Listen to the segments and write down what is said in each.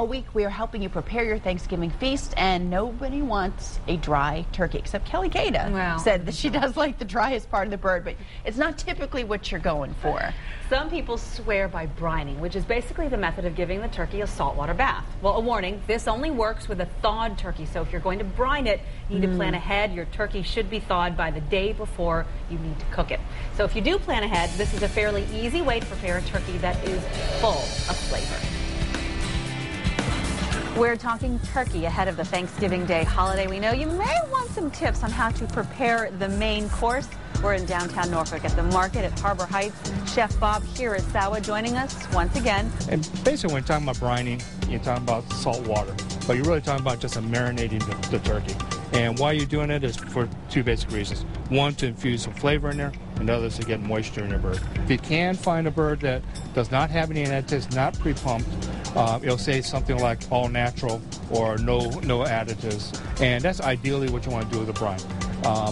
All week we are helping you prepare your Thanksgiving feast, and nobody wants a dry turkey except Kelly Cada said that she does like the driest part of the bird, but it's not typically what you're going for. Some people swear by brining, which is basically the method of giving the turkey a saltwater bath. Well, a warning, this only works with a thawed turkey, so if you're going to brine it, you need to plan ahead. Your turkey should be thawed by the day before you need to cook it. So if you do plan ahead, this is a fairly easy way to prepare a turkey that is full of flavor. We're talking turkey ahead of the Thanksgiving Day holiday. We know you may want some tips on how to prepare the main course. We're in downtown Norfolk at the market at Harbor Heights. Chef Bob Hirasawa joining us once again. And basically when you're talking about brining, you're talking about salt water. But you're really talking about just marinating the turkey. And why you're doing it is for two basic reasons. One, to infuse some flavor in there, and the other is to get moisture in your bird. If you can find a bird that does not have any additives, not pre-pumped, it'll say something like all natural or no additives. And that's ideally what you want to do with a brine.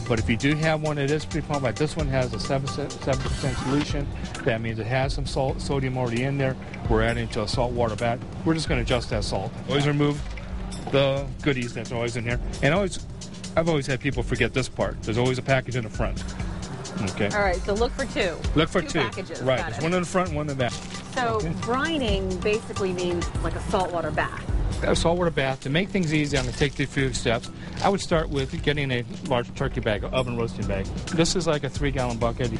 But if you do have one that is pre-pumped, like this one has a 7% solution, that means it has some sodium already in there. We're adding to a salt water bath. We're just going to adjust that salt. Always remove the goodies that's always in here. And I've always had people forget this part. There's always a package in the front. Okay. All right, so look for two. Look for two. Packages. Right. There's one in the front and one in the back. So brining basically means like a saltwater bath. A saltwater bath. To make things easy, I'm going to take you through a few steps. I would start with getting a large turkey bag, an oven roasting bag. This is like a 3-gallon bucket.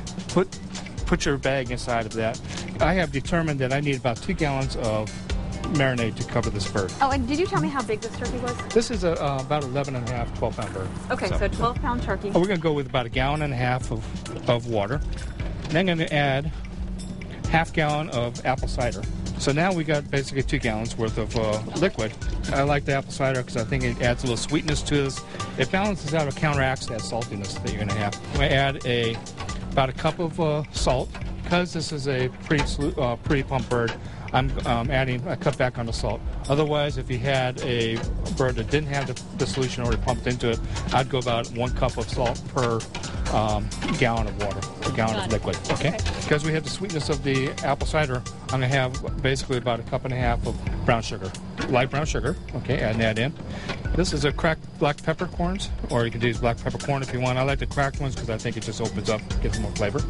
Put your bag inside of that. I have determined that I need about 2 gallons of marinade to cover this bird. Oh, and did you tell me how big this turkey was? This is about 11 and a half, 12-pound bird. Okay, so 12-pound turkey. We're going to go with about 1.5 gallons of water. Then I'm going to add 1/2 gallon of apple cider. So now we got basically 2 gallons worth of liquid. I like the apple cider because I think it adds a little sweetness to this. It balances out or counteracts that saltiness that you're going to have. I'm going to add about a cup of salt. Because this is a pre-pumped bird, I'm adding a cup back on the salt. Otherwise, if you had a bird that didn't have the solution already pumped into it, I'd go about 1 cup of salt per gallon of water, a gallon of liquid. Okay? Because we have the sweetness of the apple cider, I'm going to have basically about 1.5 cups of brown sugar, light brown sugar. Okay, adding that in. This is a cracked black peppercorns, or you can use black peppercorn if you want. I like the cracked ones because I think it just opens up, gives more flavor.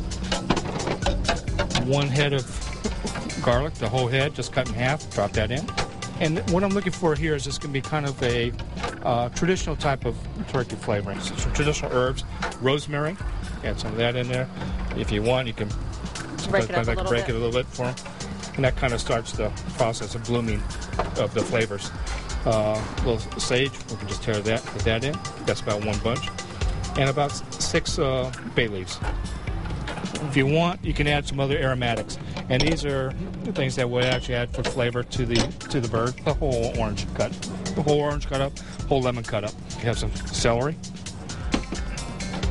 1 head of garlic, the whole head, just cut in half, drop that in. And what I'm looking for here is just going to be kind of a traditional type of turkey flavoring. So some traditional herbs, rosemary, add some of that in there. If you want, you can break it a little bit for them. And that kind of starts the process of blooming of the flavors. A little sage, we can just put that in. That's about 1 bunch. And about 6 bay leaves. If you want, you can add some other aromatics. And these are things that would actually add for flavor to the bird. The whole orange cut. The whole orange cut up, whole lemon cut up. You have some celery.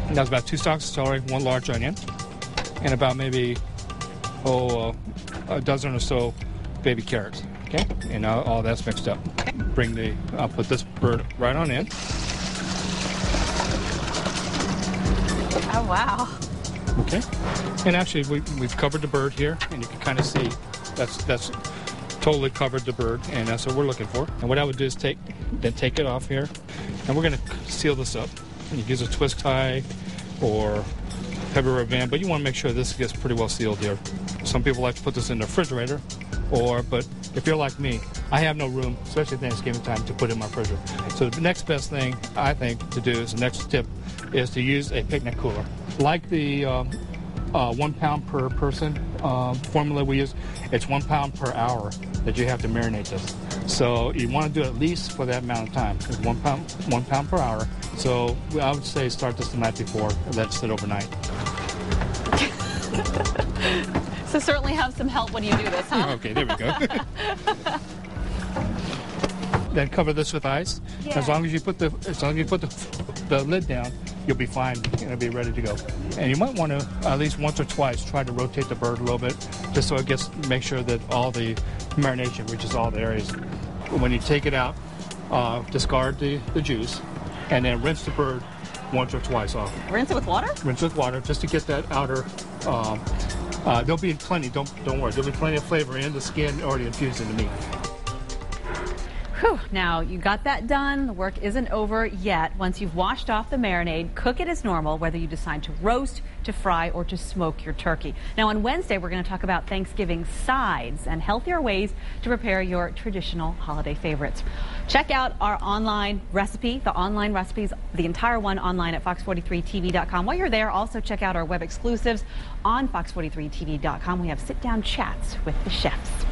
And that's about 2 stalks of celery, 1 large onion, and about maybe a dozen or so baby carrots. Okay? And now all that's mixed up. I'll put this bird right on in. Oh, wow. Okay, and actually we've covered the bird here, and you can kind of see that's totally covered the bird, and that's what we're looking for. And what I would do is take it off here, and we're going to seal this up. And you can use a twist tie or heavy rubber band, but you want to make sure this gets pretty well sealed here. Some people like to put this in the refrigerator, but if you're like me, I have no room, especially Thanksgiving time, to put in my refrigerator. So the next best thing I think to do is the next tip is to use a picnic cooler. Like the 1 pound per person formula we use, it's 1 pound per hour that you have to marinate this. So you want to do it at least for that amount of time. It's 1 pound per hour. So I would say start this the night before and let it sit overnight. So certainly have some help when you do this, huh? Okay, there we go. Then cover this with ice. Yeah. As long as you put the lid down, you'll be fine. It'll be ready to go. And you might want to at least once or twice try to rotate the bird a little bit, just so it make sure that all the marination reaches all the areas. When you take it out, discard the juice, and then rinse the bird once or twice off. Rinse it with water? Rinse with water, just to get that outer. There'll be plenty. Don't worry. There'll be plenty of flavor in the skin already infused in the meat. Whew. Now, you got that done. The work isn't over yet. Once you've washed off the marinade, cook it as normal, whether you decide to roast, to fry, or to smoke your turkey. Now, on Wednesday, we're going to talk about Thanksgiving sides and healthier ways to prepare your traditional holiday favorites. Check out our online recipe, the online recipes, the entire one online at fox43tv.com. While you're there, also check out our web exclusives on fox43tv.com. We have sit-down chats with the chefs.